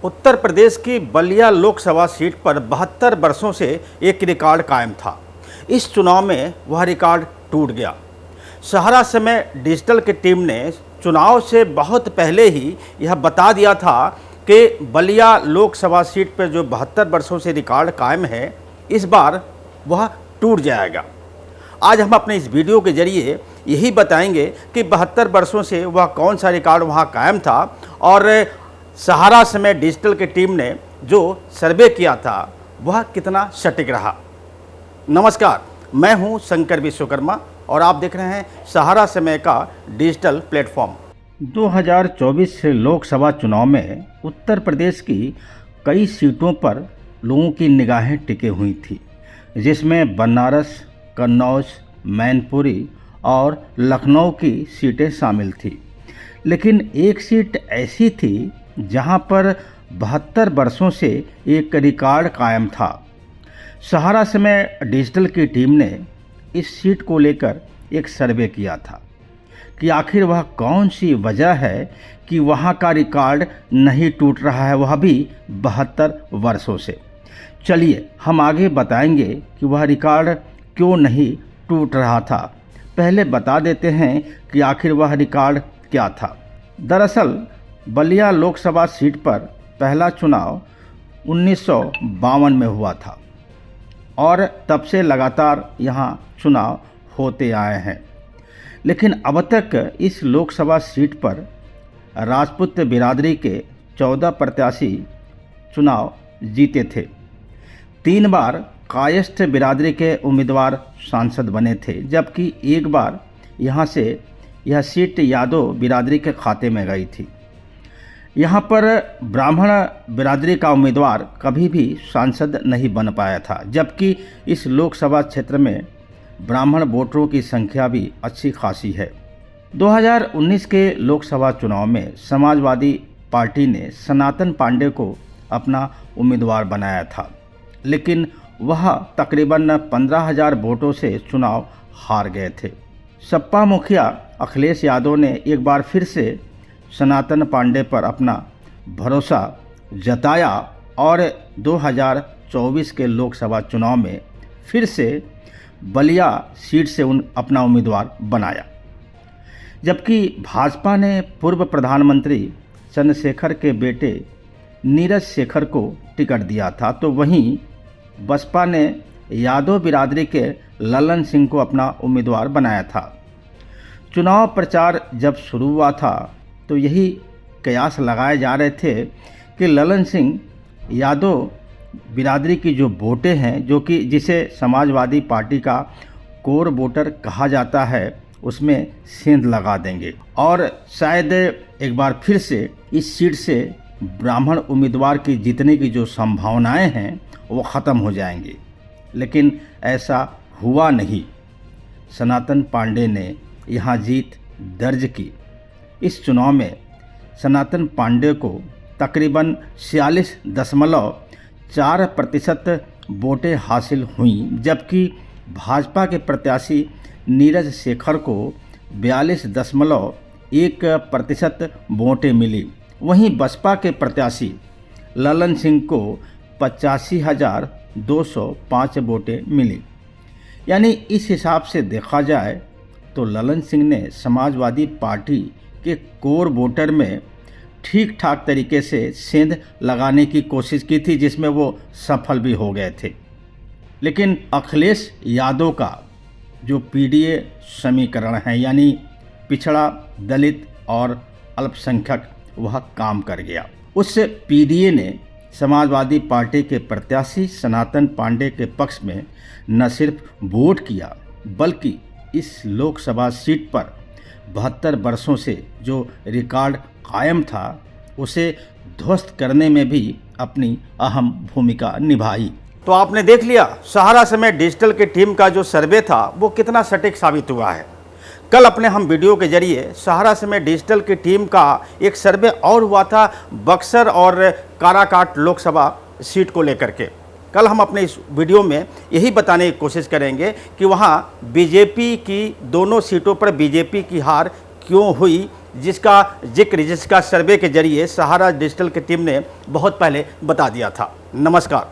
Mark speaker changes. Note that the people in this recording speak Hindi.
Speaker 1: उत्तर प्रदेश की बलिया लोकसभा सीट पर 72 वर्षों से एक रिकॉर्ड कायम था। इस चुनाव में वह रिकॉर्ड टूट गया। सहारा समय डिजिटल की टीम ने चुनाव से बहुत पहले ही यह बता दिया था कि बलिया लोकसभा सीट पर जो 72 वर्षों से रिकॉर्ड कायम है, इस बार वह टूट जाएगा। आज हम अपने इस वीडियो के जरिए यही बताएंगे कि 72 वर्षों से वह कौन सा रिकॉर्ड वहाँ कायम था और सहारा समय डिजिटल की टीम ने जो सर्वे किया था वह कितना सटीक रहा। नमस्कार, मैं हूं शंकर विश्वकर्मा और आप देख रहे हैं सहारा समय का डिजिटल प्लेटफॉर्म। 2024 लोकसभा चुनाव में उत्तर प्रदेश की कई सीटों पर लोगों की निगाहें टिके हुई थी, जिसमें बनारस, कन्नौज, मैनपुरी और लखनऊ की सीटें शामिल थी। लेकिन एक सीट ऐसी थी जहां पर 72 वर्षों से एक रिकॉर्ड कायम था। सहारा समय डिजिटल की टीम ने इस सीट को लेकर एक सर्वे किया था कि आखिर वह कौन सी वजह है कि वहां का रिकॉर्ड नहीं टूट रहा है, वह भी 72 वर्षों से। चलिए हम आगे बताएंगे कि वह रिकॉर्ड क्यों नहीं टूट रहा था। पहले बता देते हैं कि आखिर वह रिकॉर्ड क्या था। दरअसल बलिया लोकसभा सीट पर पहला चुनाव 1952 में हुआ था और तब से लगातार यहाँ चुनाव होते आए हैं। लेकिन अब तक इस लोकसभा सीट पर राजपूत बिरादरी के 14 प्रत्याशी चुनाव जीते थे। 3 बार कायस्थ बिरादरी के उम्मीदवार सांसद बने थे, जबकि एक बार यहाँ से यह सीट यादव बिरादरी के खाते में गई थी। यहाँ पर ब्राह्मण बिरादरी का उम्मीदवार कभी भी सांसद नहीं बन पाया था, जबकि इस लोकसभा क्षेत्र में ब्राह्मण वोटरों की संख्या भी अच्छी खासी है। 2019 के लोकसभा चुनाव में समाजवादी पार्टी ने सनातन पांडे को अपना उम्मीदवार बनाया था, लेकिन वह तकरीबन 15,000 वोटों से चुनाव हार गए थे। सपा मुखिया अखिलेश यादव ने एक बार फिर से सनातन पांडे पर अपना भरोसा जताया और 2024 के लोकसभा चुनाव में फिर से बलिया सीट से अपना उम्मीदवार बनाया। जबकि भाजपा ने पूर्व प्रधानमंत्री चंद्रशेखर के बेटे नीरज शेखर को टिकट दिया था, तो वहीं बसपा ने यादव बिरादरी के ललन सिंह को अपना उम्मीदवार बनाया था। चुनाव प्रचार जब शुरू हुआ था तो यही कयास लगाए जा रहे थे कि ललन सिंह यादव बिरादरी की जो वोटें हैं, जो कि जिसे समाजवादी पार्टी का कोर वोटर कहा जाता है, उसमें सेंध लगा देंगे और शायद एक बार फिर से इस सीट से ब्राह्मण उम्मीदवार की जीतने की जो संभावनाएं हैं वो ख़त्म हो जाएंगी। लेकिन ऐसा हुआ नहीं। सनातन पांडे ने यहाँ जीत दर्ज की। इस चुनाव में सनातन पांडे को तकरीबन 46.4% वोटें हासिल हुईं, जबकि भाजपा के प्रत्याशी नीरज शेखर को 42.1% वोटें मिली। वहीं बसपा के प्रत्याशी ललन सिंह को 85,205 वोटें मिली। यानी इस हिसाब से देखा जाए तो ललन सिंह ने समाजवादी पार्टी के कोर वोटर में ठीक ठाक तरीके से सेंध लगाने की कोशिश की थी, जिसमें वो सफल भी हो गए थे। लेकिन अखिलेश यादव का जो पीडीए समीकरण है, यानी पिछड़ा, दलित और अल्पसंख्यक, वह काम कर गया। उस पीडीए ने समाजवादी पार्टी के प्रत्याशी सनातन पांडे के पक्ष में न सिर्फ वोट किया, बल्कि इस लोकसभा सीट पर 72 वर्षों से जो रिकॉर्ड कायम था उसे ध्वस्त करने में भी अपनी अहम भूमिका निभाई। तो आपने देख लिया सहारा समय डिजिटल की टीम का जो सर्वे था वो कितना सटीक साबित हुआ है। कल अपने हम वीडियो के जरिए सहारा समय डिजिटल की टीम का एक सर्वे और हुआ था बक्सर और काराकाट लोकसभा सीट को लेकर के। कल हम अपने इस वीडियो में यही बताने की कोशिश करेंगे कि वहाँ बीजेपी की दोनों सीटों पर बीजेपी की हार क्यों हुई जिसका सर्वे के जरिए सहारा डिजिटल की टीम ने बहुत पहले बता दिया था। नमस्कार।